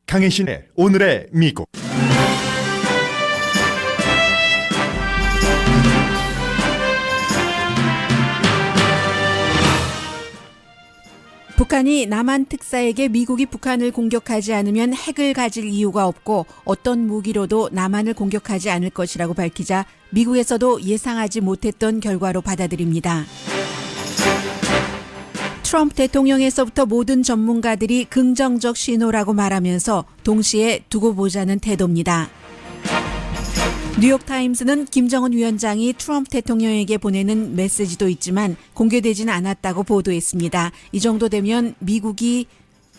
강혜신의 오늘의 미국. 북한이 남한 특사에게 미국이 북한을 공격하지 않으면 핵을 가질 이유가 없고 어떤 무기로도 남한을 공격하지 않을 것이라고 밝히자 미국에서도 예상하지 못했던 결과로 받아들입니다. 트럼프 대통령에서부터 모든 전문가들이 긍정적 신호라고 말하면서 동시에 두고 보자는 태도입니다. 뉴욕타임스는 김정은 위원장이 트럼프 대통령에게 보내는 메시지도 있지만 공개되지는 않았다고 보도했습니다. 이 정도 되면 미국이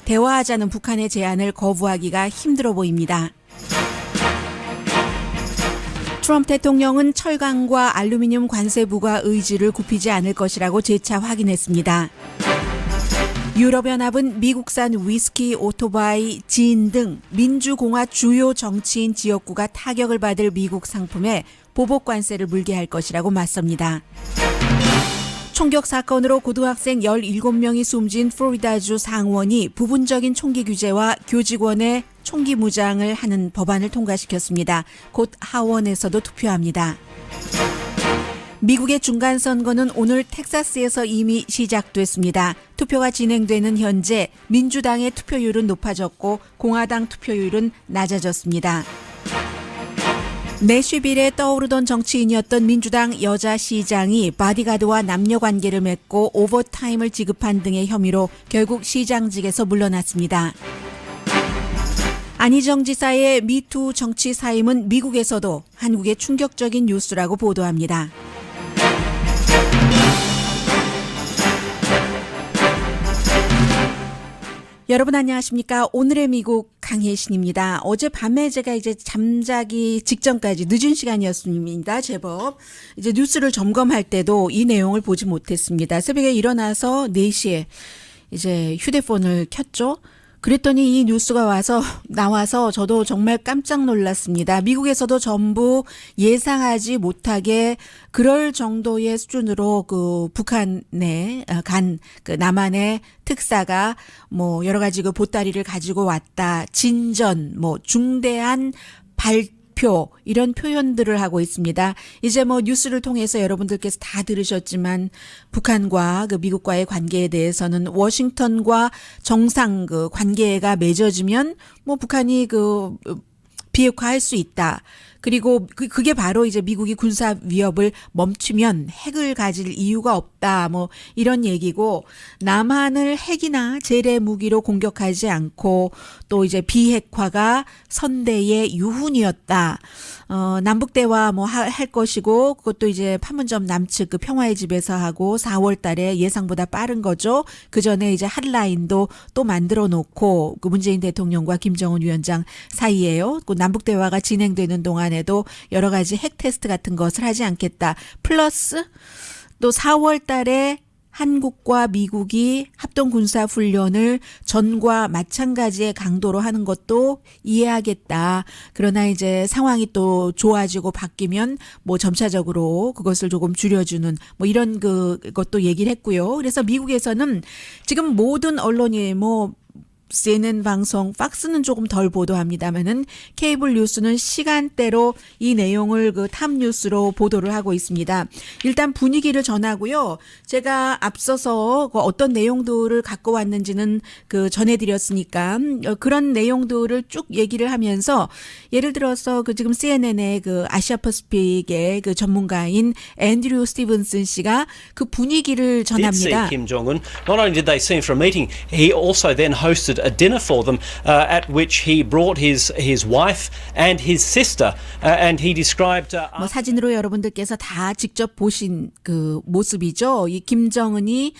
대화하자는 북한의 제안을 거부하기가 힘들어 보입니다. 트럼프 대통령은 철강과 알루미늄 관세 부과 의지를 굽히지 않을 것이라고 재차 확인했습니다. 유럽연합은 미국산 위스키, 오토바이, 진 등 민주공화 주요 정치인 지역구가 타격을 받을 미국 상품에 보복 관세를 물게 할 것이라고 맞섭니다. 총격 사건으로 고등학생 17명이 숨진 플로리다주 상원이 부분적인 총기 규제와 교직원의 총기 무장을 하는 법안을 통과시켰습니다. 곧 하원에서도 투표합니다. 미국의 중간선거는 오늘 텍사스에서 이미 시작됐습니다. 투표가 진행되는 현재 민주당의 투표율은 높아졌고 공화당 투표율은 낮아졌습니다. 내슈빌에 떠오르던 정치인이었던 민주당 여자 시장이 바디가드와 남녀관계를 맺고 오버타임을 지급한 등의 혐의로 결국 시장직에서 물러났습니다. 안희정 지사의 미투 정치 사임은 미국에서도 한국의 충격적인 뉴스라고 보도합니다. 여러분 안녕하십니까? 오늘의 미국 강혜신입니다. 어젯밤에 제가 이제 잠자기 직전까지 늦은 시간이었습니다. 제법. 이제 뉴스를 점검할 때도 이 내용을 보지 못했습니다. 새벽에 일어나서 4시에 이제 휴대폰을 켰죠. 그랬더니 이 뉴스가 나와서 저도 정말 깜짝 놀랐습니다. 미국에서도 전부 예상하지 못하게 그럴 정도의 수준으로 그 북한에 간 그 남한의 특사가 뭐 여러 가지 그 보따리를 가지고 왔다. 진전, 뭐 중대한 발표 이런 표현들을 하고 있습니다. 이제 뭐 뉴스를 통해서 여러분들께서 다 들으셨지만 북한과 그 미국과의 관계에 대해서는 워싱턴과 정상 그 관계가 맺어지면 뭐 북한이 그 비핵화할 수 있다. 그리고 그게 바로 이제 미국이 군사 위협을 멈추면 핵을 가질 이유가 없다. 뭐 이런 얘기고 남한을 핵이나 재래 무기로 공격하지 않고 또 이제 비핵화가 선대의 유훈이었다. 남북 대화 뭐 할 것이고 그것도 이제 판문점 남측 그 평화의 집에서 하고 4월 달에 예상보다 빠른 거죠. 그 전에 이제 핫라인도 또 만들어 놓고 그 문재인 대통령과 김정은 위원장 사이에요. 그 남북 대화가 진행되는 동안에도 여러 가지 핵 테스트 같은 것을 하지 않겠다. 플러스 또 4월 달에 한국과 미국이 합동군사훈련을 전과 마찬가지의 강도로 하는 것도 이해하겠다. 그러나 이제 상황이 또 좋아지고 바뀌면 뭐 점차적으로 그것을 조금 줄여주는 뭐 이런 그것도 얘기를 했고요. 그래서 미국에서는 지금 모든 언론이 뭐 CNN 방송, 팍스는 조금 덜 보도합니다만은 케이블 뉴스는 시간대로 이 내용을 그 탑 뉴스로 보도를 하고 있습니다. 일단 분위기를 전하고요. 제가 앞서서 그 어떤 내용들을 갖고 왔는지는 그 전해드렸으니까 그런 내용들을 쭉 얘기를 하면서 예를 들어서 그 지금 CNN의 그 아시아 퍼시픽의 그 전문가인 앤드류 스티븐슨 씨가 그 분위기를 전합니다. Kim Jong-un. Not only did they see him for a meeting, he also then hosted a dinner for them at which he brought his wife and his sister and he described 뭐 사진으로 여러분들께서 다 직접 보신 그 모습이죠. 이 김정은이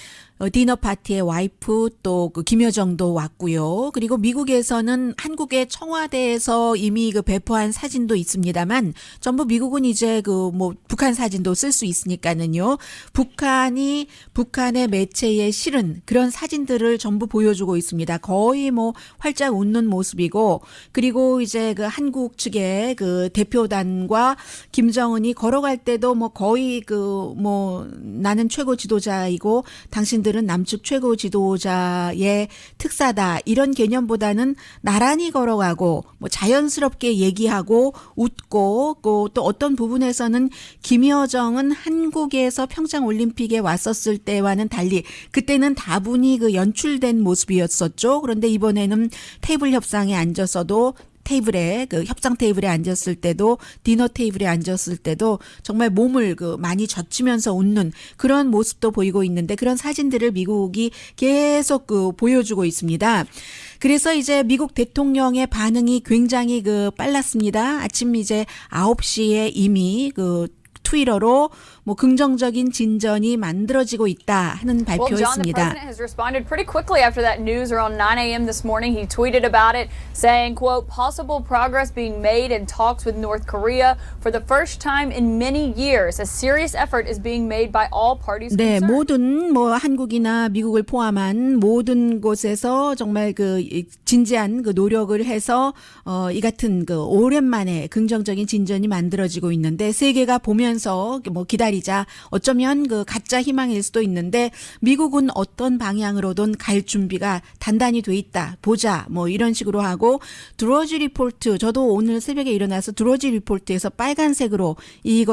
디너 파티에 와이프 또 그 김여정도 왔고요. 그리고 미국에서는 한국의 청와대에서 이미 그 배포한 사진도 있습니다만 전부 미국은 이제 그 뭐 북한 사진도 쓸 수 있으니까는요. 북한이 북한의 매체에 실은 그런 사진들을 전부 보여주고 있습니다. 거의 뭐 활짝 웃는 모습이고 그리고 이제 그 한국 측의 그 대표단과 김정은이 걸어갈 때도 뭐 거의 그 뭐 나는 최고 지도자이고 당신들 그들은 남측 최고 지도자의 특사다 이런 개념보다는 나란히 걸어가고 뭐 자연스럽게 얘기하고 웃고 또 어떤 부분에서는 김여정은 한국에서 평창 올림픽에 왔었을 때와는 달리 그때는 다분히 그 연출된 모습이었었죠. 그런데 이번에는 테이블 협상에 앉아서도 테이블에 그 협상 테이블에 앉았을 때도 디너 테이블에 앉았을 때도 정말 몸을 그 많이 젖히면서 웃는 그런 모습도 보이고 있는데 그런 사진들을 미국이 계속 그 보여주고 있습니다. 그래서 이제 미국 대통령의 반응이 굉장히 그 빨랐습니다. 아침 이제 9시에 이미 그 트위터로 뭐 긍정적인 진전이 만들어지고 있다 하는 Well, John, the 발표했습니다. president has responded pretty quickly after that news around 9 a.m. this morning. He tweeted about it, saying, quote, possible progress being made in talks with North Korea for the first time in many years. A serious effort is being made by all parties 네, concerned. 모든 뭐 한국이나 미국을 포함한 모든 곳에서 정말 그 진지한 그 노력을 해서 이 같은 그 오랜만에 긍정적인 진전이 만들어지고 있는데 세계가 보면서 뭐 기다리자 어쩌면 그 가짜 희망일 수도 있는데 미국은 어떤 방향으로든 갈 준비가 단단히 돼 있다. 보자. 뭐 이런 식으로 하고 드로지 리포트 저도 오늘 새벽에 일어나서 드로지 리포트에서 빨간색으로 이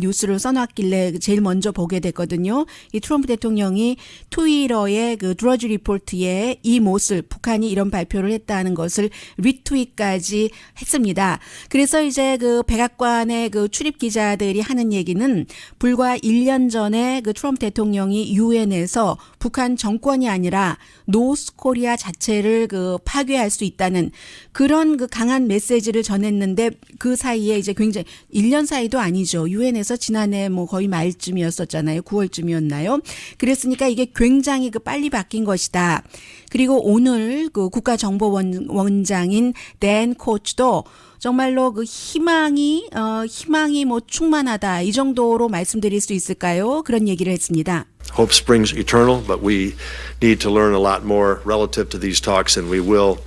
뉴스를 써놨길래 제일 먼저 보게 됐거든요. 이 트럼프 대통령이 트위터에 그 드로지 리포트에 이 모습 북한이 이런 발표를 했다는 것을 리트윗까지 했습니다. 그래서 이제 그 백악관의 그 출입 기자들이 하는 얘기는 불과 1년 전에 그 트럼프 대통령이 유엔에서 북한 정권이 아니라 노스 코리아 자체를 그 파괴할 수 있다는 그런 그 강한 메시지를 전했는데 그 사이에 이제 굉장히 1년 사이도 아니죠. 유엔에서 지난해 뭐 거의 말쯤이었었잖아요. 9월쯤이었나요? 그랬으니까 이게 굉장히 그 빨리 바뀐 것이다. 그리고 오늘 그 국가정보원장인 댄 코츠도 정말로 그 희망이 뭐 충만하다 이 정도로 말씀드릴 수 있을까요? 그런 얘기를 했습니다. Hope springs eternal, but we need to learn a lot more relative to these talks, and we will.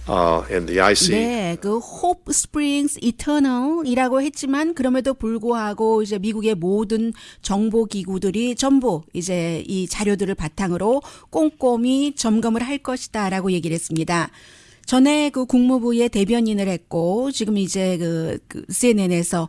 And the IC. 네, 그 Hope Springs Eternal이라고 했지만 그럼에도 불구하고 이제 미국의 모든 정보 기구들이 전부 이제 이 자료들을 바탕으로 꼼꼼히 점검을 할 것이다라고 얘기를 했습니다. 전에 그 국무부의 대변인을 했고 지금 이제 그 CNN에서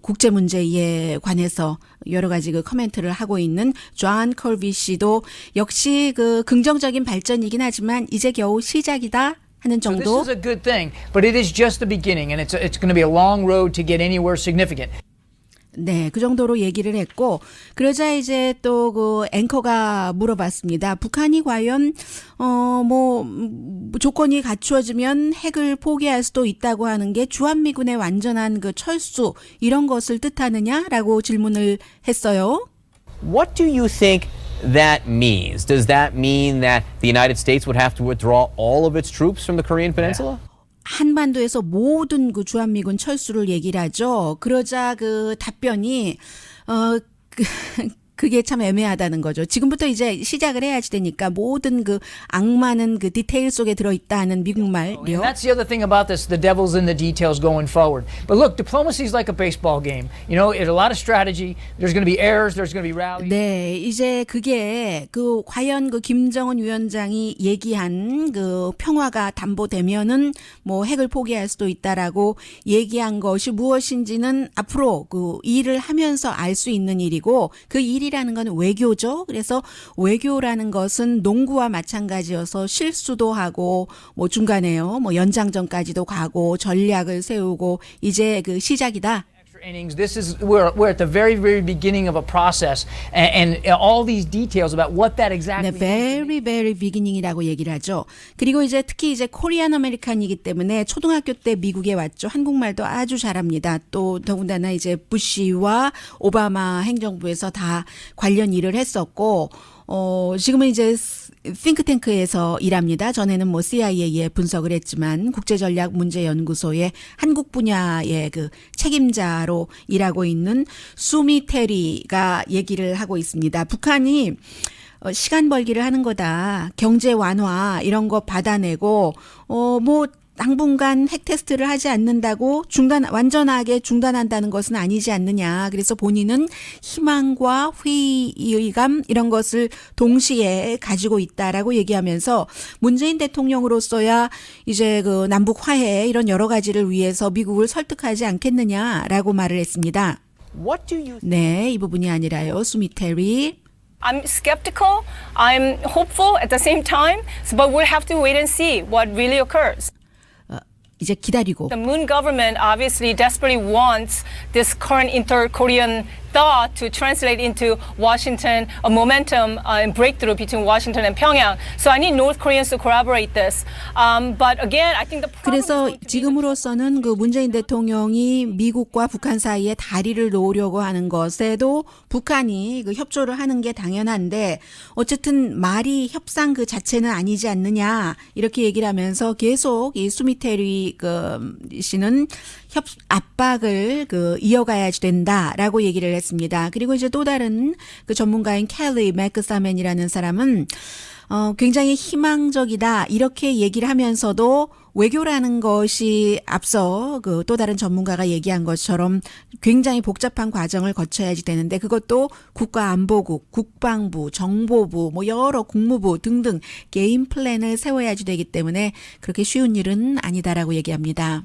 국제 문제에 관해서 여러 가지 그 코멘트를 하고 있는 존 컬비 씨도 역시 그 긍정적인 발전이긴 하지만 이제 겨우 시작이다. 하는 So 정도. this is a good thing, but it is just the beginning, and it's going to be a long road to get anywhere significant. 네, 그 정도로 얘기를 했고 그러자 이제 또 그 앵커가 물어봤습니다. 북한이 과연 뭐 조건이 갖추어지면 핵을 포기할 수도 있다고 하는 게 주한미군의 완전한 그 철수 이런 것을 뜻하느냐라고 질문을 했어요. What do you think that means? Does that mean that the United States would have to withdraw all of its troops from the Korean Peninsula? 한반도에서 모든 그 주한미군 철수를 얘기를 하죠. 그러자 그 답변이 그게 참 애매하다는 거죠. 지금부터 이제 시작을 해야지 되니까 모든 그 악마는 그 디테일 속에 들어있다 하는 미국말이요. And that's the other thing about this, the devil's in the details going forward. But look, diplomacy is like a baseball game. You know, it's a lot of strategy. There's going to be errors, there's going to be rallies. 네, 이제 그게 그 과연 그 김정은 위원장이 얘기한 그 평화가 담보되면은 뭐 핵을 포기할 수도 있다라고 얘기한 것이 무엇인지는 앞으로 그 일을 하면서 알 수 있는 일이고 그 일이라는 건 외교죠. 그래서 외교라는 것은 농구와 마찬가지여서 실수도 하고 뭐 중간에요. 뭐 연장전까지도 가고 전략을 세우고 이제 그 시작이다. Innings. This is we're at the very beginning of a process, and all these details about what that exactly. 네, very beginning이라고 얘기를 하죠. 그리고 이제 특히 이제 코리안 아메리칸이기 때문에 초등학교 때 미국에 왔죠. 한국말도 아주 잘합니다. 또 더군다나 이제 부시와 오바마 행정부에서 다 관련 일을 했었고. 지금은 이제 싱크탱크에서 일합니다. 전에는 뭐 CIA에 분석을 했지만 국제전략문제연구소의 한국 분야의 그 책임자로 일하고 있는 수미 테리가 얘기를 하고 있습니다. 북한이 시간 벌기를 하는 거다. 경제 완화 이런 거 받아내고 뭐 당분간 핵 테스트를 하지 않는다고 완전하게 중단한다는 것은 아니지 않느냐. 그래서 본인은 희망과 회의감 이런 것을 동시에 가지고 있다라고 얘기하면서 문재인 대통령으로서야 이제 그 남북 화해 이런 여러 가지를 위해서 미국을 설득하지 않겠느냐라고 말을 했습니다. What do you 네, 이 부분이 아니라요. 수미테리. I'm skeptical, I'm hopeful at the same time, but we'll have to wait and see what really occurs. 이제 기다리고. The Moon government obviously desperately wants this current inter-Korean thought to translate into Washington, a momentum and breakthrough between Washington and Pyongyang. So I need North Koreans to corroborate this. But again, I think the problem is 그래서 going to be 지금으로서는 그 문재인 대통령이 미국과 북한 사이에 다리를 놓으려고 하는 것에도 북한이 그 협조를 하는 게 당연한데 어쨌든 말이 협상 그 자체는 아니지 않느냐 이렇게 얘기를 하면서 계속 이 수미테리 그 씨는 압박을 그 이어가야 된다라고 얘기를 했습니다. 그리고 이제 또 다른 그 전문가인 켈리 맥사맨이라는 사람은 굉장히 희망적이다 이렇게 얘기를 하면서도 외교라는 것이 앞서 그 또 다른 전문가가 얘기한 것처럼 굉장히 복잡한 과정을 거쳐야지 되는데 그것도 국가안보국, 국방부, 정보부, 뭐 여러 국무부 등등 게임 플랜을 세워야지 되기 때문에 그렇게 쉬운 일은 아니다라고 얘기합니다.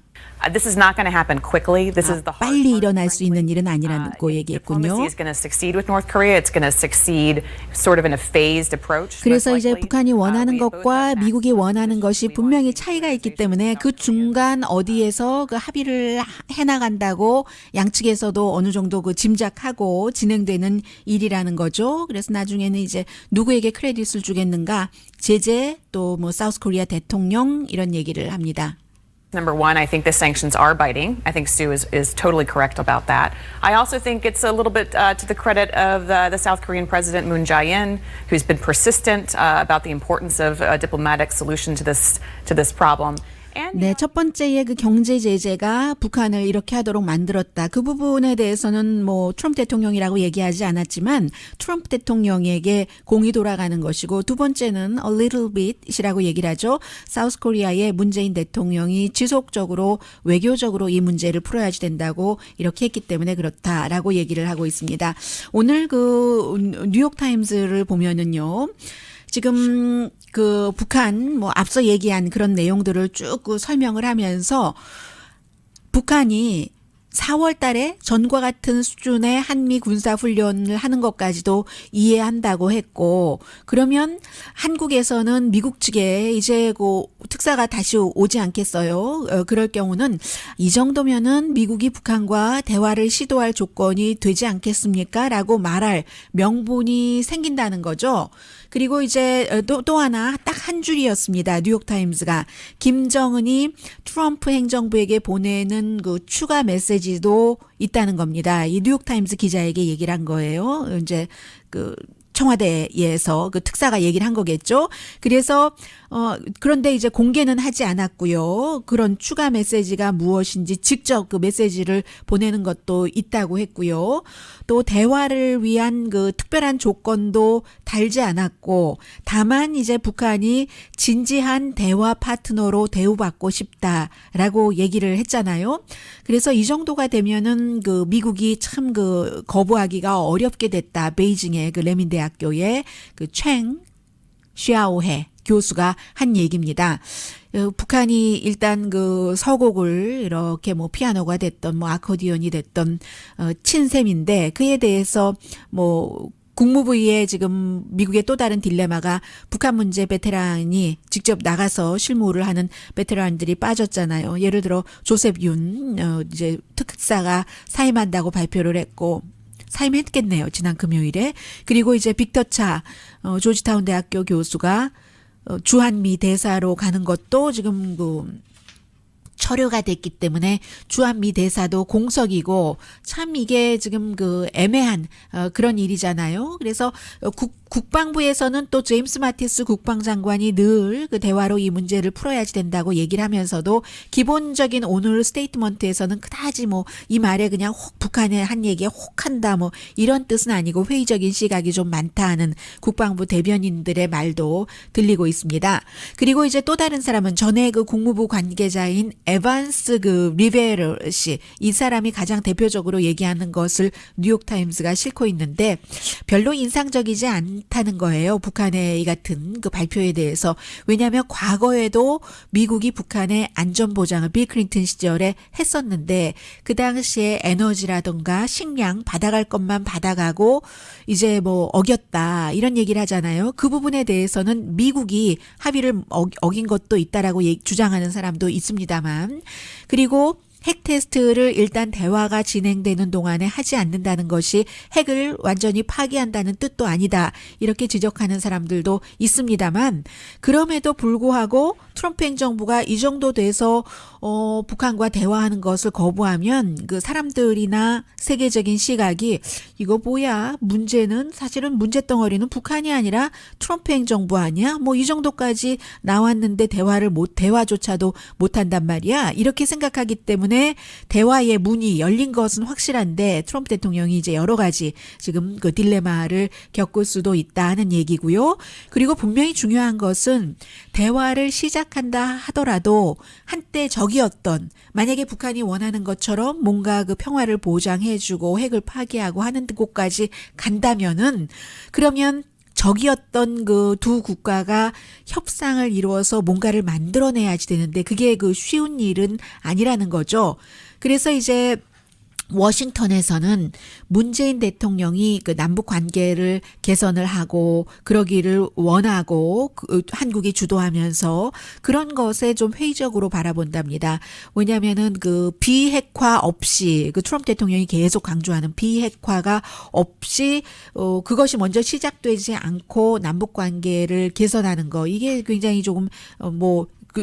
This is not going to happen quickly. This is the hard 빨리 part, 일어날 수 frankly. 있는 일은 아니라고 얘기했군요. Diplomacy is going to succeed with North Korea. It's going to succeed sort of in a phased approach. 그래서 most 이제 likely. 북한이 원하는 We both 것과 have 미국이 maximum 원하는 것이 positions. We 분명히 want 차이가 있기 denuclearization 때문에 of 그 South Korea. 중간 어디에서 그 합의를 해나간다고 양측에서도 어느 정도 그 짐작하고 진행되는 일이라는 거죠. 그래서 나중에는 이제 누구에게 크레딧을 주겠는가 제재 또 뭐 사우스 코리아 대통령 이런 얘기를 합니다. Number one, I think the sanctions are biting. I think Sue is totally correct about that. I also think it's a little bit to the credit of the South Korean President Moon Jae-in, who's been persistent about the importance of a diplomatic solution to this problem. 네, 첫 번째의 그 경제 제재가 북한을 이렇게 하도록 만들었다. 그 부분에 대해서는 뭐 트럼프 대통령이라고 얘기하지 않았지만 트럼프 대통령에게 공이 돌아가는 것이고 두 번째는 a little bit이라고 얘기를 하죠. 사우스 코리아의 문재인 대통령이 지속적으로 외교적으로 이 문제를 풀어야지 된다고 이렇게 했기 때문에 그렇다라고 얘기를 하고 있습니다. 오늘 그 뉴욕 타임즈를 보면은요. 지금 그 북한 뭐 앞서 얘기한 그런 내용들을 쭉 설명을 하면서 북한이 4월 달에 전과 같은 수준의 한미 군사 훈련을 하는 것까지도 이해한다고 했고 그러면 한국에서는 미국 측에 이제 그 특사가 다시 오지 않겠어요. 그럴 경우는 이 정도면은 미국이 북한과 대화를 시도할 조건이 되지 않겠습니까? 라고 말할 명분이 생긴다는 거죠. 그리고 이제 또 하나 딱 한 줄이었습니다. 뉴욕타임스가 김정은이 트럼프 행정부에게 보내는 그 추가 메시지도 있다는 겁니다. 이 뉴욕타임스 기자에게 얘기를 한 거예요. 이제 그 청와대에서 그 특사가 얘기를 한 거겠죠. 그래서 그런데 이제 공개는 하지 않았고요. 그런 추가 메시지가 무엇인지 직접 그 메시지를 보내는 것도 있다고 했고요. 또 대화를 위한 그 특별한 조건도 달지 않았고 다만 이제 북한이 진지한 대화 파트너로 대우받고 싶다라고 얘기를 했잖아요. 그래서 이 정도가 되면은 그 미국이 참 그 거부하기가 어렵게 됐다. 베이징의 그 레민 대학교의 그 챙 샤오해 교수가 한 얘기입니다. 북한이 일단 그 서곡을 이렇게 뭐 피아노가 됐던 뭐 아코디언이 됐던 친 셈인데 그에 대해서 뭐 국무부의 지금 미국의 또 다른 딜레마가 북한 문제 베테랑이 직접 나가서 실무를 하는 베테랑들이 빠졌잖아요. 예를 들어 조셉 윤 이제 특사가 사임한다고 발표를 했고 사임했겠네요. 지난 금요일에. 그리고 이제 빅터 차 조지타운 대학교 교수가 주한미 대사로 가는 것도 지금 그 철회가 됐기 때문에 주한미 대사도 공석이고 참 이게 지금 그 애매한 그런 일이잖아요. 그래서 국방부에서는 또 제임스 마티스 국방장관이 늘 그 대화로 이 문제를 풀어야지 된다고 얘기를 하면서도 기본적인 오늘 스테이트먼트에서는 그다지 뭐 이 말에 그냥 혹 북한의 한 얘기에 혹한다 뭐 이런 뜻은 아니고 회의적인 시각이 좀 많다 하는 국방부 대변인들의 말도 들리고 있습니다. 그리고 이제 또 다른 사람은 전에 그 국무부 관계자인 에반스 그 리베르 씨, 이 사람이 가장 대표적으로 얘기하는 것을 뉴욕타임스가 싣고 있는데 별로 인상적이지 않다는 거예요. 북한의 이 같은 그 발표에 대해서. 왜냐하면 과거에도 미국이 북한의 안전보장을 빌 클린턴 시절에 했었는데 그 당시에 에너지라든가 식량 받아갈 것만 받아가고 이제 뭐 어겼다 이런 얘기를 하잖아요. 그 부분에 대해서는 미국이 합의를 어긴 것도 있다라고 주장하는 사람도 있습니다만, 그리고 핵 테스트를 일단 대화가 진행되는 동안에 하지 않는다는 것이 핵을 완전히 파기한다는 뜻도 아니다, 이렇게 지적하는 사람들도 있습니다만, 그럼에도 불구하고 트럼프 행정부가 이 정도 돼서 북한과 대화하는 것을 거부하면 그 사람들이나 세계적인 시각이 이거 뭐야, 문제는 사실은 문제덩어리는 북한이 아니라 트럼프 행정부 아니야? 뭐 이 정도까지 나왔는데 대화조차도 못한단 말이야, 이렇게 생각하기 때문에 대화의 문이 열린 것은 확실한데 트럼프 대통령이 이제 여러 가지 지금 그 딜레마를 겪을 수도 있다 하는 얘기고요. 그리고 분명히 중요한 것은 대화를 시작한다 하더라도 한때 적이었던, 만약에 북한이 원하는 것처럼 뭔가 그 평화를 보장해주고 핵을 파기하고 하는 곳까지 간다면은, 그러면 적이었던 그 두 국가가 협상을 이루어서 뭔가를 만들어내야지 되는데 그게 그 쉬운 일은 아니라는 거죠. 그래서 이제 워싱턴에서는 문재인 대통령이 그 남북 관계를 개선을 하고 그러기를 원하고 한국이 주도하면서 그런 것에 좀 회의적으로 바라본답니다. 왜냐하면은 그 비핵화 없이, 그 트럼프 대통령이 계속 강조하는 비핵화가 없이 그것이 먼저 시작되지 않고 남북 관계를 개선하는 거, 이게 굉장히 조금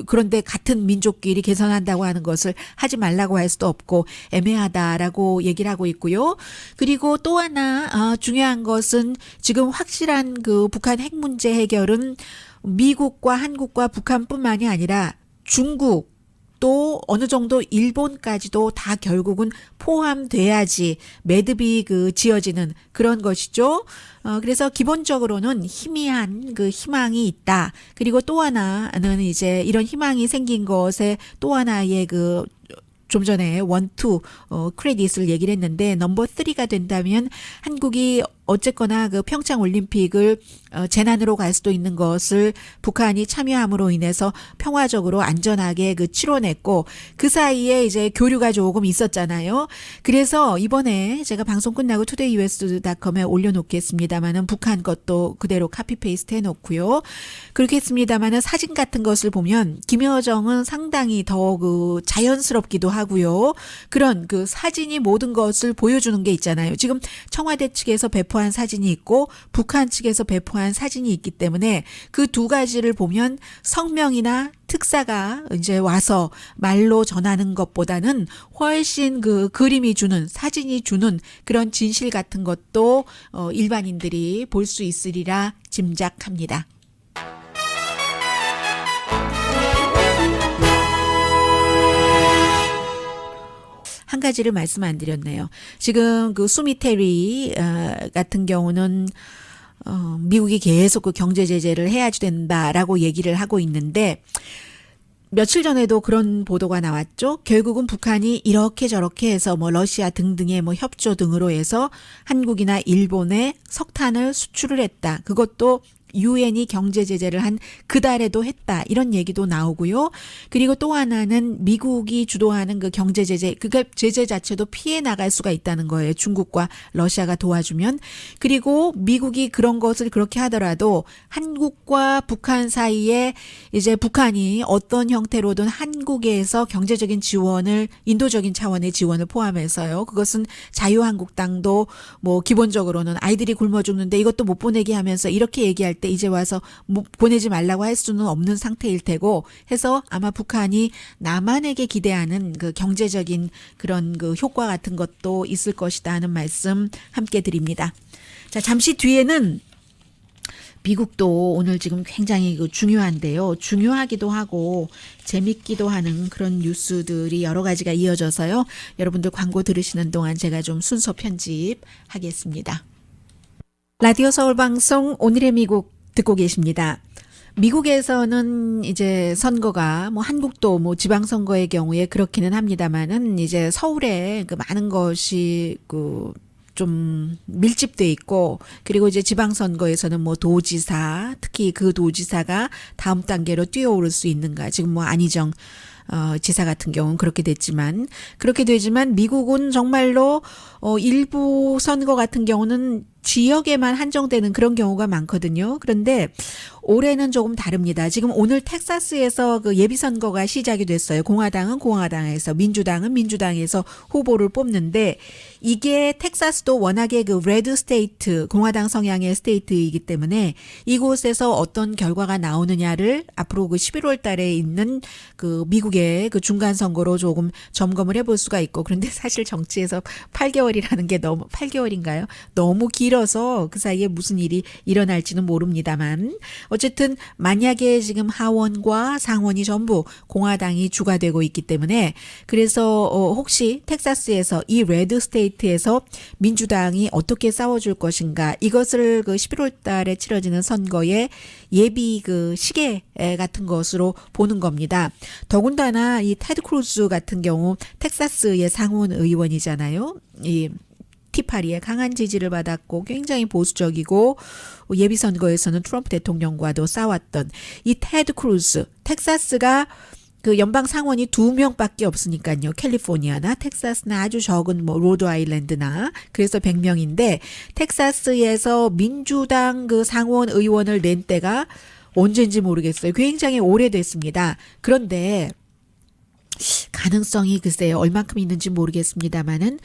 그런데 같은 민족끼리 개선한다고 하는 것을 하지 말라고 할 수도 없고 애매하다라고 얘기를 하고 있고요. 그리고 또 하나 중요한 것은 지금 확실한 그 북한 핵 문제 해결은 미국과 한국과 북한뿐만이 아니라 중국, 또 어느 정도 일본까지도 다 결국은 포함돼야지 매듭이 그 지어지는 그런 것이죠. 그래서 기본적으로는 희미한 그 희망이 있다. 그리고 또 하나는 이제 이런 희망이 생긴 것에 또 하나의 그 좀 전에 1, 2 크레딧을 얘기를 했는데 넘버 3가 된다면 한국이 어쨌거나 그 평창 올림픽을 재난으로 갈 수도 있는 것을 북한이 참여함으로 인해서 평화적으로 안전하게 그 치러냈고, 그 사이에 이제 교류가 조금 있었잖아요. 그래서 이번에 제가 방송 끝나고 todayus.com에 올려놓겠습니다만은 북한 것도 그대로 카피페이스트 해놓고요. 그렇겠습니다만은 사진 같은 것을 보면 김여정은 상당히 더 그 자연스럽기도 하고요. 그런 그 사진이 모든 것을 보여주는 게 있잖아요. 지금 청와대 측에서 배포한 사진이 있고 북한 측에서 배포한 사진이 있기 때문에 그 두 가지를 보면 성명이나 특사가 이제 와서 말로 전하는 것보다는 훨씬 그 그림이 주는, 사진이 주는 그런 진실 같은 것도 일반인들이 볼 수 있으리라 짐작합니다. 한 가지를 말씀 안 드렸네요. 지금 그 수미테리 같은 경우는 미국이 계속 그 경제 제재를 해야지 된다라고 얘기를 하고 있는데, 며칠 전에도 그런 보도가 나왔죠. 결국은 북한이 이렇게 저렇게 해서 뭐 러시아 등등의 뭐 협조 등으로 해서 한국이나 일본에 석탄을 수출을 했다. 그것도 유엔이 경제 제재를 한 그달에도 했다, 이런 얘기도 나오고요. 그리고 또 하나는 미국이 주도하는 그 경제 제재, 그게 제재 자체도 피해 나갈 수가 있다는 거예요. 중국과 러시아가 도와주면. 그리고 미국이 그런 것을 그렇게 하더라도 한국과 북한 사이에 이제 북한이 어떤 형태로든 한국에서 경제적인 지원을, 인도적인 차원의 지원을 포함해서요. 그것은 자유한국당도 뭐 기본적으로는 아이들이 굶어 죽는데 이것도 못 보내게 하면서 이렇게 얘기할 때 이제 와서 보내지 말라고 할 수는 없는 상태일 테고 해서 아마 북한이 남한에게 기대하는 그 경제적인 그런 그 효과 같은 것도 있을 것이다 하는 말씀 함께 드립니다. 자, 잠시 뒤에는 미국도 오늘 지금 굉장히 중요한데요. 중요하기도 하고 재밌기도 하는 그런 뉴스들이 여러 가지가 이어져서요. 여러분들 광고 들으시는 동안 제가 좀 순서 편집하겠습니다. 라디오 서울 방송 오늘의 미국 듣고 계십니다. 미국에서는 이제 선거가 한국도 지방선거의 경우에 그렇기는 합니다만은 이제 서울에 많은 것이 좀 밀집돼 있고 그리고 이제 지방선거에서는 도지사 특히 그 도지사가 다음 단계로 뛰어오를 수 있는가 지금 안희정 지사 같은 경우는 그렇게 되지만 미국은 정말로 일부 선거 같은 경우는 지역에만 한정되는 그런 경우가 많거든요. 그런데 올해는 조금 다릅니다. 지금 오늘 텍사스에서 그 예비선거가 시작이 됐어요. 공화당은 공화당에서, 민주당은 민주당에서 후보를 뽑는데 이게 텍사스도 워낙에 그 레드 스테이트, 공화당 성향의 스테이트이기 때문에 이곳에서 어떤 결과가 나오느냐를 앞으로 그 11월 달에 있는 그 미국의 그 중간 선거로 조금 점검을 해볼 수가 있고 그런데 사실 정치에서 8개월이라는 게 8개월인가요? 너무 길어서 그 사이에 무슨 일이 일어날지는 모릅니다만 어쨌든 만약에 지금 하원과 상원이 전부 공화당이 주가 되고 있기 때문에 그래서 혹시 텍사스에서 이 레드 스테이트에서 민주당이 어떻게 싸워줄 것인가 이것을 그 11월 달에 치러지는 선거의 예비 그 시계 같은 것으로 보는 겁니다. 더군다나 이 테드 크루즈 같은 경우 텍사스의 상원 의원이잖아요. 이 티파리에 강한 지지를 받았고 굉장히 보수적이고 예비선거에서는 트럼프 대통령과도 싸웠던 이 테드 크루즈, 텍사스가 그 연방 상원이 2명밖에 없으니까요. 캘리포니아나 텍사스나 아주 적은 로드 아일랜드나 그래서 100명인데 텍사스에서 민주당 그 상원 의원을 낸 때가 언제인지 모르겠어요. 굉장히 오래됐습니다. 그런데 가능성이 글쎄요 얼만큼 있는지 모르겠습니다만은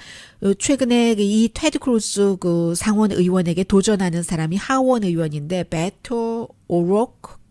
최근에 이 테드 크루즈 그 상원 의원에게 도전하는 사람이 하원 의원인데 베토 오로크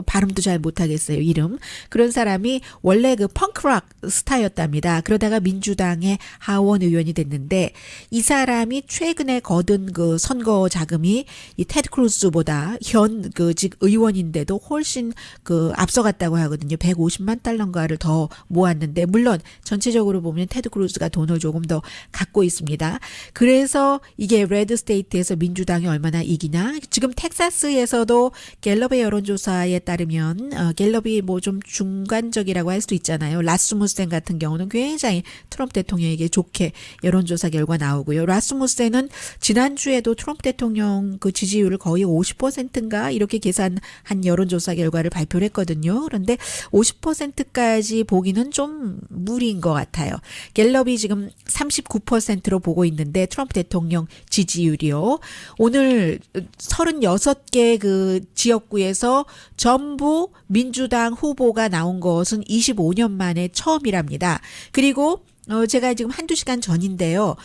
발음도 잘 못하겠어요 이름 그런 사람이 원래 그 펑크락 스타였답니다. 그러다가 민주당의 하원 의원이 됐는데 이 사람이 최근에 거둔 그 선거 자금이 이 테드 크루즈보다 현 그 직 의원인데도 훨씬 그 앞서갔다고 하거든요. 150만 달러인가를 더 모았는데 물론 전체적으로 보면 테드 크루즈가 돈을 조금 더 갖고 있습니다. 그래서 이게 레드 스테이트에서 민주당이 얼마나 이기나 지금 텍사스에서도 갤럽의 여론조사에 따르면 갤럽이 좀 중간적이라고 할 수도 있잖아요. 라스무센 같은 경우는 굉장히 트럼프 대통령에게 좋게 여론조사 결과 나오고요. 라스무센은 지난주에도 트럼프 대통령 그 지지율을 거의 50%인가 이렇게 계산한 여론조사 결과를 발표를 했거든요. 그런데 50%까지 보기는 좀 무리인 것 같아요. 갤럽이 지금 39%로 보고 있는데 트럼프 대통령 지지율이요. 오늘 36개 그 지역구에서 전부 민주당 후보가 나온 것은 25년 만에 처음이랍니다. 그리고 제가 지금 한두 시간 전인데요.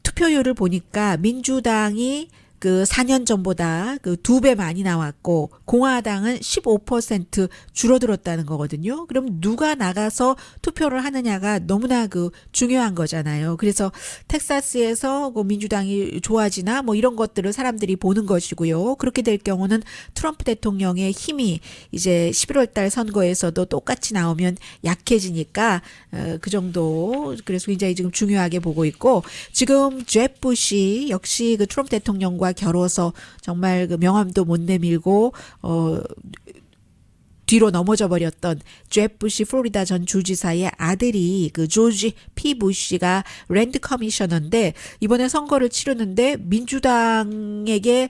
투표율을 보니까 민주당이 그 4년 전보다 그 2배 많이 나왔고 공화당은 15% 줄어들었다는 거거든요. 그럼 누가 나가서 투표를 하느냐가 너무나 그 중요한 거잖아요. 그래서 텍사스에서 그 민주당이 좋아지나 이런 것들을 사람들이 보는 것이고요. 그렇게 될 경우는 트럼프 대통령의 힘이 이제 11월 달 선거에서도 똑같이 나오면 약해지니까 그 정도 그래서 굉장히 지금 중요하게 보고 있고 지금 제프 부시 역시 그 트럼프 대통령과 겨뤄서 정말 그 명함도 못 내밀고 뒤로 넘어져 버렸던 제프 부시 플로리다 전 주지사의 아들이 그 조지 P 부시가 랜드 커미셔너인데 이번에 선거를 치르는데 민주당에게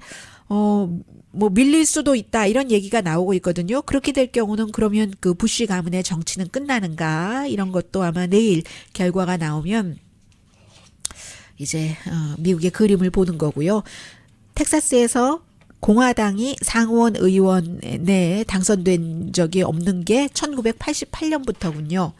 밀릴 수도 있다 이런 얘기가 나오고 있거든요. 그렇게 될 경우는 그러면 그 부시 가문의 정치는 끝나는가 이런 것도 아마 내일 결과가 나오면 이제 미국의 그림을 보는 거고요. 텍사스에서 공화당이 상원 의원에 당선된 적이 없는 게 1988년부터군요.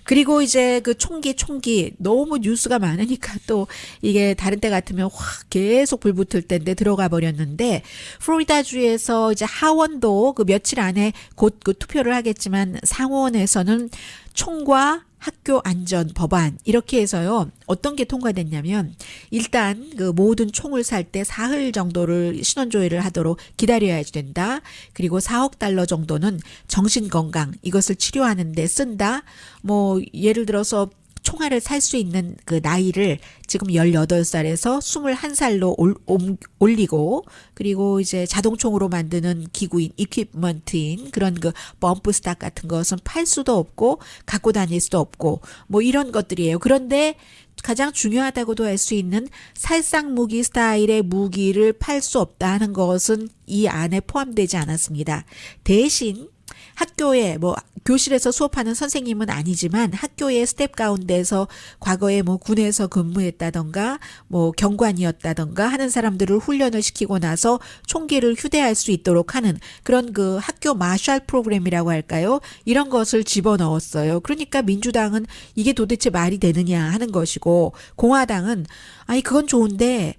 그리고 이제 그 총기 너무 뉴스가 많으니까 또 이게 다른 때 같으면 확 계속 불 붙을 텐데 들어가 버렸는데 플로리다주에서 이제 하원도 그 며칠 안에 곧 그 투표를 하겠지만 상원에서는 총과 학교 안전 법안 이렇게 해서요. 어떤 게 통과됐냐면 일단 그 모든 총을 살 때 사흘 정도를 신원조회를 하도록 기다려야 된다. 그리고 4억 달러 정도는 정신건강 이것을 치료하는 데 쓴다. 뭐 예를 들어서 총알을 살 수 있는 그 나이를 지금 18살에서 21살로 올리고 그리고 이제 자동총으로 만드는 기구인 이퀴프먼트인 그런 그 범프 스탁 같은 것은 팔 수도 없고 갖고 다닐 수도 없고 뭐 이런 것들이에요. 그런데 가장 중요하다고도 할 수 있는 살상 무기 스타일의 무기를 팔 수 없다 하는 것은 이 안에 포함되지 않았습니다. 대신 학교에 뭐 교실에서 수업하는 선생님은 아니지만 학교의 스텝 가운데서 과거에 뭐 군에서 근무했다던가 뭐 경관이었다던가 하는 사람들을 훈련을 시키고 나서 총기를 휴대할 수 있도록 하는 그런 그 학교 마샬 프로그램이라고 할까요? 이런 것을 집어넣었어요. 그러니까 민주당은 이게 도대체 말이 되느냐 하는 것이고 공화당은 아니 그건 좋은데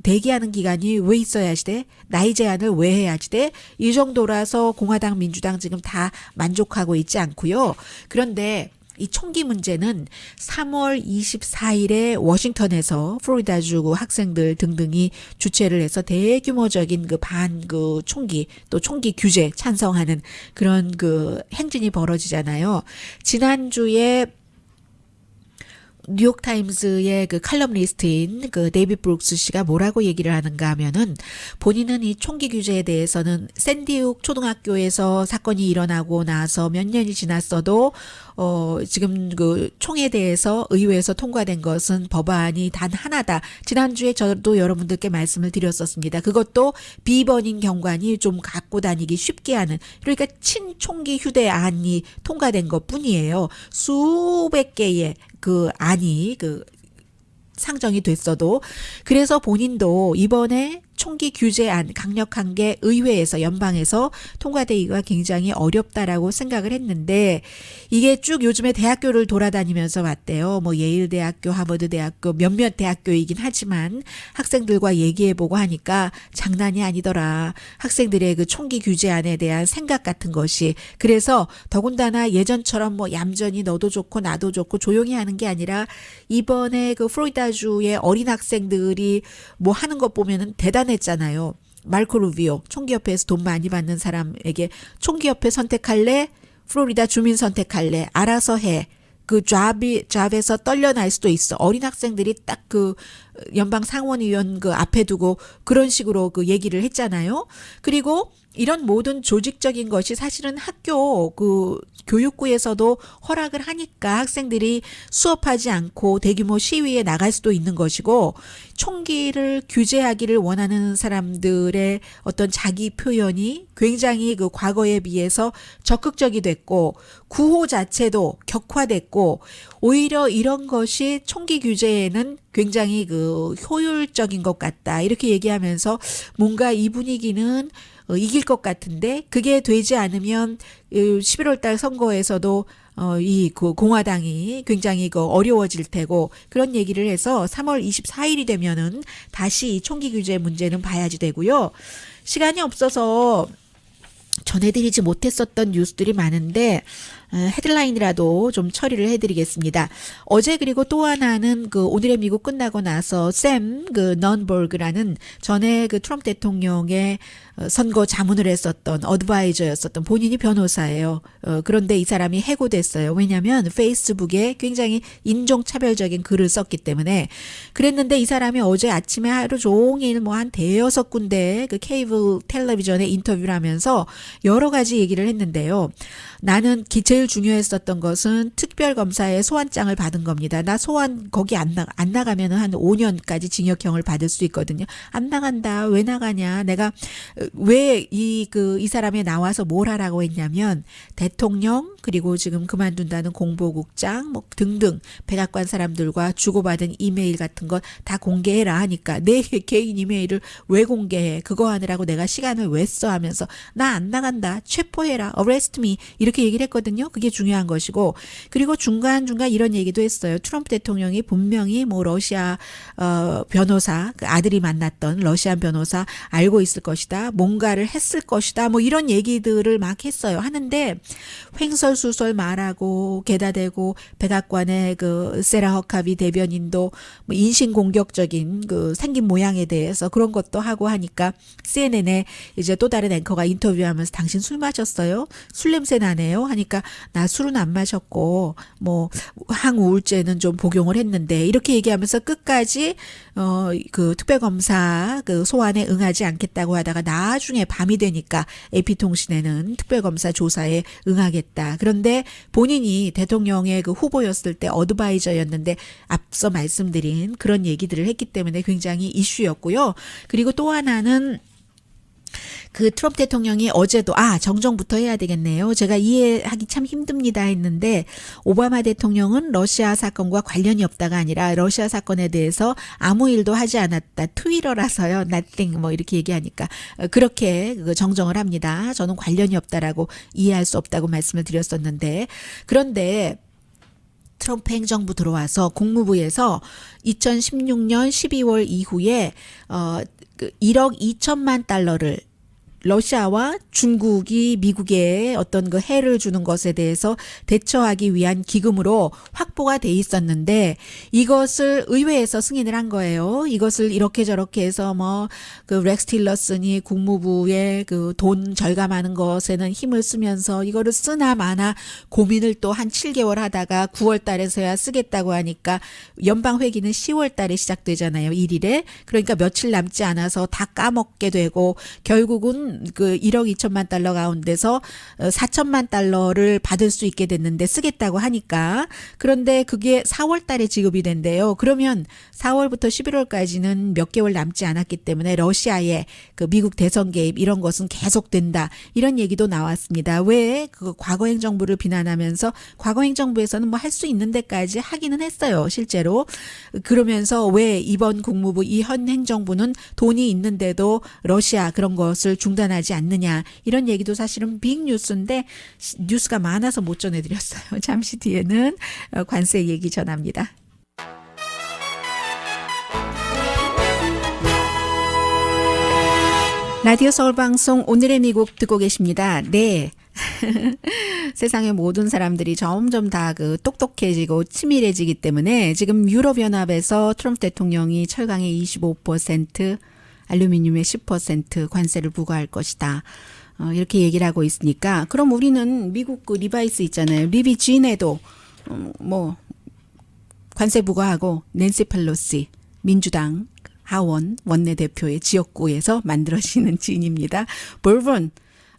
대기하는 기간이 왜 있어야지 돼? 나이 제한을 왜 해야지 돼? 이 정도라서 공화당, 민주당 지금 다 만족하고 있지 않고요. 그런데 이 총기 문제는 3월 24일에 워싱턴에서 플로리다주 학생들 등등이 주최를 해서 대규모적인 그 총기 또 총기 규제 찬성하는 그런 그 행진이 벌어지잖아요. 지난주에 뉴욕타임스의 그 칼럼니스트인 그 데이빗 브룩스 씨가 뭐라고 얘기를 하는가 하면은 본인은 이 총기 규제에 대해서는 샌디욱 초등학교에서 사건이 일어나고 나서 몇 년이 지났어도 지금 그 총에 대해서 의회에서 통과된 것은 법안이 단 하나다. 지난주에 저도 여러분들께 말씀을 드렸었습니다. 그것도 비번인 경관이 좀 갖고 다니기 쉽게 하는 그러니까 친총기 휴대안이 통과된 것 뿐이에요. 수백 개의 그 안이 그 상정이 됐어도 그래서 본인도 이번에 총기 규제안 강력한 게 의회에서 연방에서 통과되기가 굉장히 어렵다라고 생각을 했는데 이게 쭉 요즘에 대학교를 돌아다니면서 왔대요. 뭐 예일대학교, 하버드대학교 몇몇 대학교이긴 하지만 학생들과 얘기해보고 하니까 장난이 아니더라. 학생들의 그 총기 규제안에 대한 생각 같은 것이 그래서 더군다나 예전처럼 뭐 얌전히 너도 좋고 나도 좋고 조용히 하는 게 아니라 이번에 그 플로리다주의 어린 학생들이 뭐 하는 것 보면은 대단했잖아요. 마르코 루비오 총기협회에서 돈 많이 받는 사람에게 총기협회 선택할래? 플로리다 주민 선택할래? 알아서 해. 그 잡에서 떨려날 수도 있어. 어린 학생들이 딱 그 연방 상원의원 그 앞에 두고 그런 식으로 그 얘기를 했잖아요. 그리고 이런 모든 조직적인 것이 사실은 학교 그 교육부에서도 허락을 하니까 학생들이 수업하지 않고 대규모 시위에 나갈 수도 있는 것이고 총기를 규제하기를 원하는 사람들의 어떤 자기 표현이 굉장히 그 과거에 비해서 적극적이 됐고 구호 자체도 격화됐고 오히려 이런 것이 총기 규제에는 굉장히 그 효율적인 것 같다. 이렇게 얘기하면서 뭔가 이 분위기는 이길 것 같은데 그게 되지 않으면 11월 달 선거에서도 이 그 공화당이 굉장히 그 어려워질 테고 그런 얘기를 해서 3월 24일이 되면은 다시 이 총기 규제 문제는 봐야지 되고요. 시간이 없어서 전해드리지 못했었던 뉴스들이 많은데 헤드라인이라도 좀 처리를 해드리겠습니다. 어제 그리고 또 하나는 그 오늘의 미국 끝나고 나서 샘 그 넌버그라는 전에 그 트럼프 대통령의 선거 자문을 했었던 어드바이저였었던 본인이 변호사예요. 그런데 이 사람이 해고됐어요. 왜냐하면 페이스북에 굉장히 인종차별적인 글을 썼기 때문에 그랬는데 이 사람이 어제 아침에 하루 종일 뭐 한 대여섯 군데 그 케이블 텔레비전에 인터뷰를 하면서 여러 가지 얘기를 했는데요. 나는 제일 중요했었던 것은 특별검사의 소환장을 받은 겁니다. 나 소환 거기 안 나가면 한 5년까지 징역형을 받을 수 있거든요. 안 나간다. 왜 나가냐. 내가 왜 이 사람이 나와서 뭘 하라고 했냐면 대통령 그리고 지금 그만둔다는 공보국장 뭐 등등 백악관 사람들과 주고받은 이메일 같은 것 다 공개해라 하니까 내 개인 이메일을 왜 공개해. 그거 하느라고 내가 시간을 왜 써 하면서 나 안 나간다. 체포해라. arrest me. 이렇게 얘기를 했거든요. 그게 중요한 것이고 그리고 중간중간 이런 얘기도 했어요. 트럼프 대통령이 분명히 뭐 러시아 변호사 그 아들이 만났던 러시안 변호사 알고 있을 것이다. 뭔가를 했을 것이다. 뭐 이런 얘기들을 막 했어요. 하는데 횡설수설 말하고 게다대고 백악관의 그 세라 허카비 대변인도 뭐 인신공격적인 그 생긴 모양에 대해서 그런 것도 하고 하니까 CNN에 이제 또 다른 앵커가 인터뷰하면서 당신 술 마셨어요? 술 냄새 나네요? 하니까 나 술은 안 마셨고 뭐 항우울제는 좀 복용을 했는데 이렇게 얘기하면서 끝까지 그 특별검사 그 소환에 응하지 않겠다고 하다가 나중에 밤이 되니까 AP통신에는 특별검사 조사에 응하겠다. 그런데 본인이 대통령의 그 후보였을 때 어드바이저였는데 앞서 말씀드린 그런 얘기들을 했기 때문에 굉장히 이슈였고요. 그리고 또 하나는 그 트럼프 대통령이 어제도 정정부터 해야 되겠네요. 제가 이해하기 참 힘듭니다 했는데 오바마 대통령은 러시아 사건과 관련이 없다가 아니라 러시아 사건에 대해서 아무 일도 하지 않았다. 트위터라서요. nothing 뭐 이렇게 얘기하니까 그렇게 정정을 합니다. 저는 관련이 없다라고 이해할 수 없다고 말씀을 드렸었는데 그런데 트럼프 행정부 들어와서 국무부에서 2016년 12월 이후에 1억 2천만 달러를 러시아와 중국이 미국에 어떤 그 해를 주는 것에 대해서 대처하기 위한 기금으로 확보가 돼 있었는데 이것을 의회에서 승인을 한 거예요. 이것을 이렇게 저렇게 해서 뭐 그 렉스 틸러슨이 국무부에 그 돈 절감하는 것에는 힘을 쓰면서 이거를 쓰나 마나 고민을 또 한 7개월 하다가 9월 달에서야 쓰겠다고 하니까 연방 회기는 10월 달에 시작되잖아요. 1일에. 그러니까 며칠 남지 않아서 다 까먹게 되고 결국은 그 1억 2천만 달러 가운데서 4천만 달러를 받을 수 있게 됐는데 쓰겠다고 하니까 그런데 그게 4월 달에 지급이 된대요. 그러면 4월부터 11월까지는 몇 개월 남지 않았기 때문에 러시아의 그 미국 대선 개입 이런 것은 계속된다. 이런 얘기도 나왔습니다. 왜 그 과거 행정부를 비난하면서 과거 행정부에서는 뭐 할 수 있는 데까지 하기는 했어요. 실제로. 그러면서 왜 이번 국무부 이 현 행정부는 돈이 있는데도 러시아 그런 것을 중단하지 않느냐 이런 얘기도 사실은 빅 뉴스인데 뉴스가 많아서 못 전해드렸어요. 잠시 뒤에는 관세 얘기 전합니다. 라디오 서울방송 오늘의 미국 듣고 계십니다. 네. 세상의 모든 사람들이 점점 다 그 똑똑해지고 치밀해지기 때문에 지금 유럽연합에서 트럼프 대통령이 철강에 25% 알루미늄에 10% 관세를 부과할 것이다. 이렇게 얘기를 하고 있으니까 그럼 우리는 미국 그 리바이스 있잖아요. 리비 진에도 뭐 관세 부과하고 낸시 펠로시 민주당 하원 원내대표의 지역구에서 만들어지는 진입니다. 볼본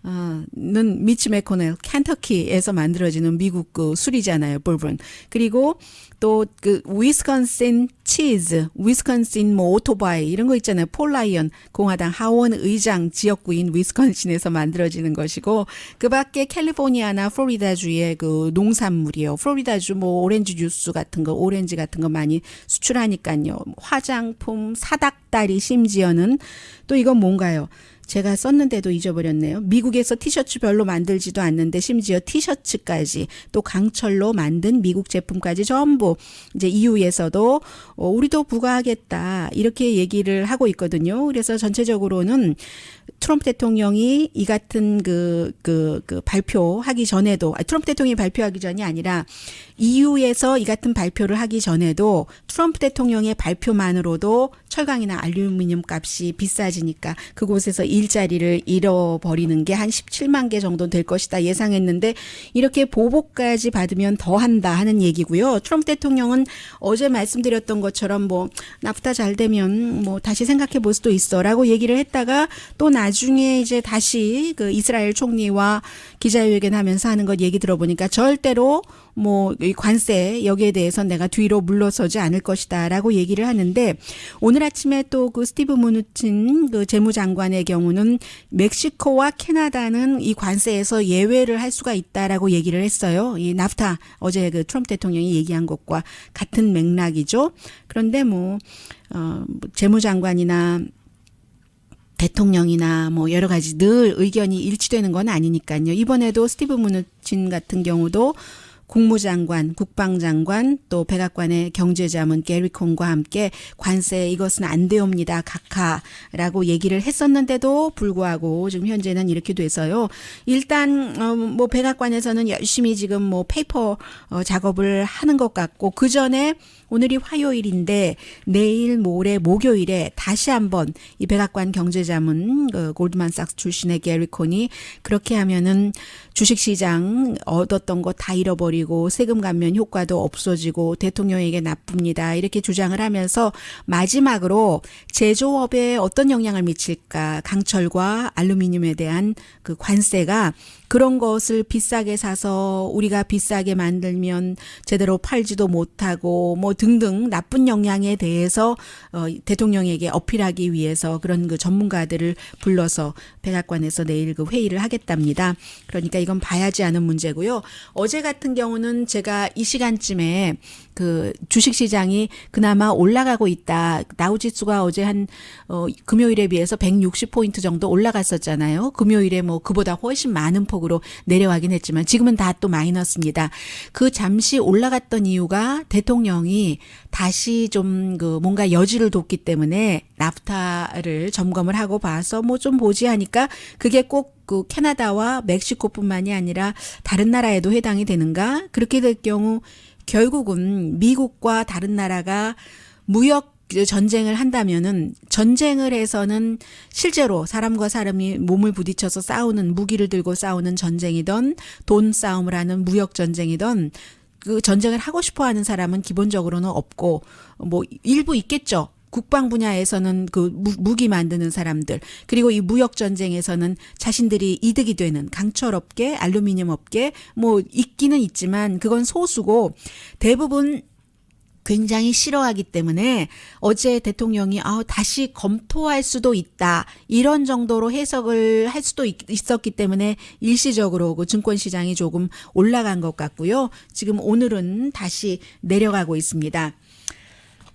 는 미치 매코넬 켄터키에서 만들어지는 미국 그 술이잖아요. 볼본. 그리고 또 그 위스콘신 치즈, 위스콘신 뭐 오토바이 이런 거 있잖아요. 폴 라이언 공화당 하원 의장 지역구인 위스콘신에서 만들어지는 것이고 그밖에 캘리포니아나 플로리다주의 그 농산물이요. 플로리다주 뭐 오렌지 주스 같은 거, 오렌지 같은 거 많이 수출하니까요. 화장품, 사닥다리 심지어는 또 이건 뭔가요? 제가 썼는데도 잊어버렸네요. 미국에서 티셔츠 별로 만들지도 않는데 심지어 티셔츠까지 또 강철로 만든 미국 제품까지 전부 이제 EU에서도 우리도 부과하겠다 이렇게 얘기를 하고 있거든요. 그래서 전체적으로는 트럼프 대통령이 이 같은 그 발표하기 전에도 트럼프 대통령이 발표하기 전이 아니라 EU에서 이 같은 발표를 하기 전에도 트럼프 대통령의 발표만으로도 철강이나 알루미늄 값이 비싸지니까 그곳에서 일자리를 잃어버리는 게 한 17만 개 정도 될 것이다 예상했는데 이렇게 보복까지 받으면 더 한다 하는 얘기고요. 트럼프 대통령은 어제 말씀드렸던 것처럼 뭐 나프타 잘 되면 뭐 다시 생각해 볼 수도 있어라고 얘기를 했다가 또 나중에 이제 다시 그 이스라엘 총리와 기자회견하면서 하는 것 얘기 들어보니까 절대로 뭐 관세 여기에 대해서 내가 뒤로 물러서지 않을 것이다라고 얘기를 하는데 오늘 아침에 또 그 스티브 무누친 그 재무장관의 경우는 멕시코와 캐나다는 이 관세에서 예외를 할 수가 있다라고 얘기를 했어요. 이 나프타 어제 그 트럼프 대통령이 얘기한 것과 같은 맥락이죠. 그런데 뭐 재무장관이나 대통령이나 뭐 여러 가지 늘 의견이 일치되는 건 아니니까요. 이번에도 스티브 무누친 같은 경우도 국무장관, 국방장관 또 백악관의 경제자문 게리 콩과 함께 관세 이것은 안 되옵니다. 각하라고 얘기를 했었는데도 불구하고 지금 현재는 이렇게 돼서요. 일단 뭐 백악관에서는 열심히 지금 뭐 페이퍼 작업을 하는 것 같고 그 전에 오늘이 화요일인데 내일 모레 목요일에 다시 한번 이 백악관 경제자문 골드만삭스 출신의 게리 콘이 그렇게 하면은 주식시장 얻었던 거 다 잃어버리고 세금 감면 효과도 없어지고 대통령에게 나쁩니다. 이렇게 주장을 하면서 마지막으로 제조업에 어떤 영향을 미칠까 강철과 알루미늄에 대한 그 관세가 그런 것을 비싸게 사서 우리가 비싸게 만들면 제대로 팔지도 못하고 뭐 등등 나쁜 영향에 대해서 대통령에게 어필하기 위해서 그런 그 전문가들을 불러서 백악관에서 내일 그 회의를 하겠답니다. 그러니까 이건 봐야지 않은 문제고요. 어제 같은 경우는 제가 이 시간쯤에 그 주식시장이 그나마 올라가고 있다. 다우지수가 어제 한 금요일에 비해서 160포인트 정도 올라갔었잖아요. 금요일에 뭐 그보다 훨씬 많은 폭으로 내려가긴 했지만 지금은 다 또 마이너스입니다. 그 잠시 올라갔던 이유가 대통령이 다시 좀 그 뭔가 여지를 뒀기 때문에 나프타를 점검을 하고 봐서 뭐 좀 보지 하니까 그게 꼭 그 캐나다와 멕시코뿐만이 아니라 다른 나라에도 해당이 되는가? 그렇게 될 경우 결국은 미국과 다른 나라가 무역 전쟁을 한다면은 전쟁을 해서는 실제로 사람과 사람이 몸을 부딪혀서 싸우는 무기를 들고 싸우는 전쟁이든 돈 싸움을 하는 무역 전쟁이든 그 전쟁을 하고 싶어 하는 사람은 기본적으로는 없고 뭐 일부 있겠죠. 국방 분야에서는 그 무기 만드는 사람들 그리고 이 무역 전쟁에서는 자신들이 이득이 되는 강철 업계, 알루미늄 업계 뭐 있기는 있지만 그건 소수고 대부분 굉장히 싫어하기 때문에 어제 대통령이 다시 검토할 수도 있다. 이런 정도로 해석을 할 수도 있었기 때문에 일시적으로 그 증권시장이 조금 올라간 것 같고요. 지금 오늘은 다시 내려가고 있습니다.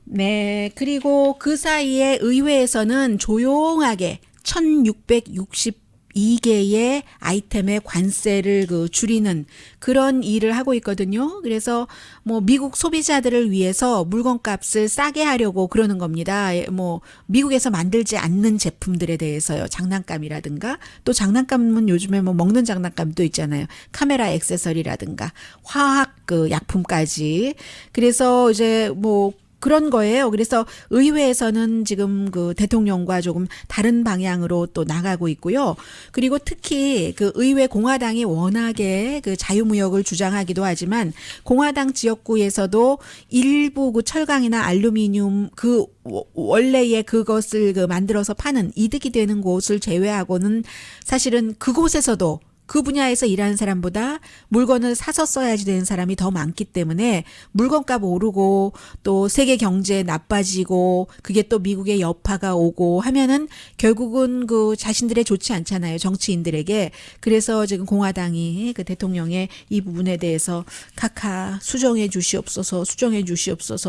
네, 그리고 그 사이에 의회에서는 조용하게 1662개의 아이템의 관세를 그 줄이는 그런 일을 하고 있거든요. 그래서 뭐 미국 소비자들을 위해서 물건값을 싸게 하려고 그러는 겁니다. 뭐 미국에서 만들지 않는 제품들에 대해서요. 장난감이라든가 또 장난감은 요즘에 뭐 먹는 장난감도 있잖아요. 카메라 액세서리라든가 화학 그 약품까지. 그래서 이제 뭐 그런 거예요. 그래서 의회에서는 지금 그 대통령과 조금 다른 방향으로 또 나가고 있고요. 그리고 특히 그 의회 공화당이 워낙에 그 자유무역을 주장하기도 하지만 공화당 지역구에서도 일부 그 철강이나 알루미늄 그 원래의 그것을 그 만들어서 파는 이득이 되는 곳을 제외하고는 사실은 그곳에서도 그 분야에서 일하는 사람보다 물건을 사서 써야지 되는 사람이 더 많기 때문에 물건값 오르고 또 세계 경제 나빠지고 그게 또 미국의 여파가 오고 하면은 결국은 그 자신들의 좋지 않잖아요. 정치인들에게. 그래서 지금 공화당이 그 대통령의 이 부분에 대해서 카카 수정해 주시옵소서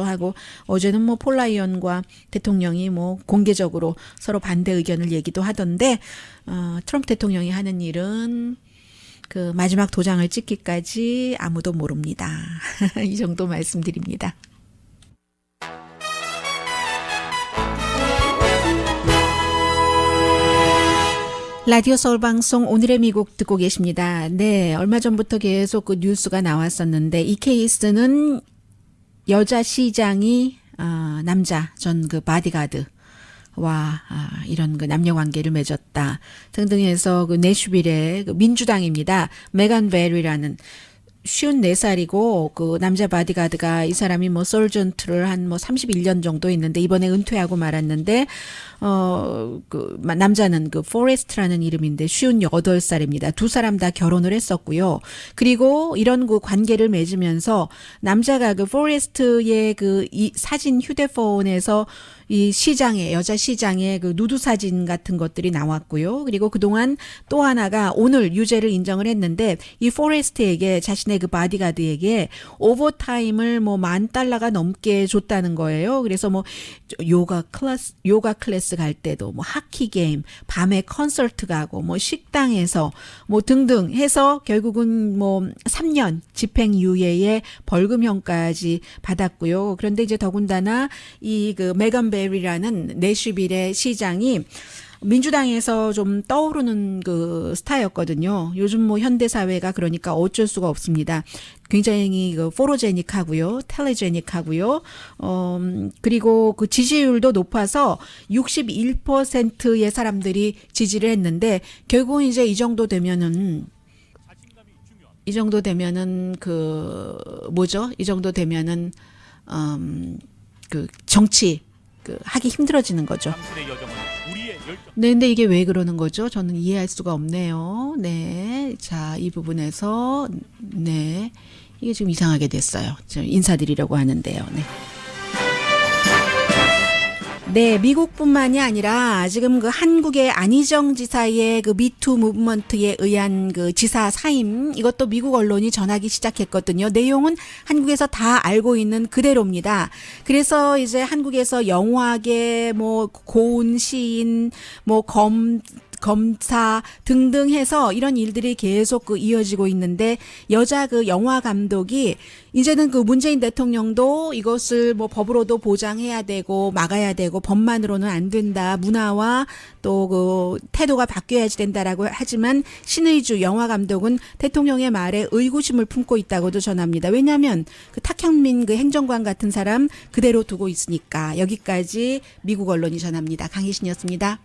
하고 어제는 뭐 폴 라이언과 대통령이 뭐 공개적으로 서로 반대 의견을 얘기도 하던데 트럼프 대통령이 하는 일은 그 마지막 도장을 찍기까지 아무도 모릅니다. 이 정도 말씀드립니다. 라디오 서울 방송 오늘의 미국 듣고 계십니다. 네, 얼마 전부터 계속 그 뉴스가 나왔었는데 이 케이스는 여자 시장이 남자 전 그 바디가드 와 이런 그 남녀 관계를 맺었다 등등 해서 그 내슈빌의 그 민주당입니다. 메간 베리라는 54살이고 그 남자 바디가드가 이 사람이 뭐 솔전트를 한 뭐 31년 정도 있는데 이번에 은퇴하고 말았는데 그 남자는 그 포레스트라는 이름인데 58살입니다. 두 사람 다 결혼을 했었고요. 그리고 이런 그 관계를 맺으면서 남자가 그 포레스트의 그 이 사진 휴대폰에서 이 시장에 여자 시장에 그 누드 사진 같은 것들이 나왔고요. 그리고 그동안 또 하나가 오늘 유죄를 인정을 했는데 이 포레스트에게 자신의 자신의 그 바디가드에게 오버타임을 뭐 $10,000가 넘게 줬다는 거예요. 그래서 뭐 요가 클래스 갈 때도 뭐 하키 게임, 밤에 콘서트 가고 뭐 식당에서 뭐 등등 해서 결국은 뭐 3년 집행유예의 벌금형까지 받았고요. 그런데 이제 더군다나 이 그 메건 베리라는 내슈빌의 시장이 민주당에서 좀 떠오르는 그 스타였거든요. 요즘 뭐 현대사회가 그러니까 어쩔 수가 없습니다. 굉장히 그 포로제닉하고요. 텔레제닉하고요. 그리고 그 지지율도 높아서 61%의 사람들이 지지를 했는데 결국은 이제 이 정도 되면은 그 뭐죠? 이 정도 되면은 그 정치 그 하기 힘들어지는 거죠. 네, 근데 이게 왜 그러는 거죠? 저는 이해할 수가 없네요. 네, 자, 이 부분에서 네, 이게 지금 이상하게 됐어요. 좀 인사드리려고 하는데요. 네. 네, 미국뿐만이 아니라 지금 그 한국의 안희정 지사의 그 미투 무브먼트에 의한 그 지사 사임 이것도 미국 언론이 전하기 시작했거든요. 내용은 한국에서 다 알고 있는 그대로입니다. 그래서 이제 한국에서 영화계 뭐 고은 시인 뭐 검사 등등 해서 이런 일들이 계속 그 이어지고 있는데 여자 그 영화 감독이 이제는 그 문재인 대통령도 이것을 뭐 법으로도 보장해야 되고 막아야 되고 법만으로는 안 된다. 문화와 또 그 태도가 바뀌어야지 된다라고 하지만 신의주 영화 감독은 대통령의 말에 의구심을 품고 있다고도 전합니다. 왜냐하면 그 탁현민 그 행정관 같은 사람 그대로 두고 있으니까. 여기까지 미국 언론이 전합니다. 강희신이었습니다.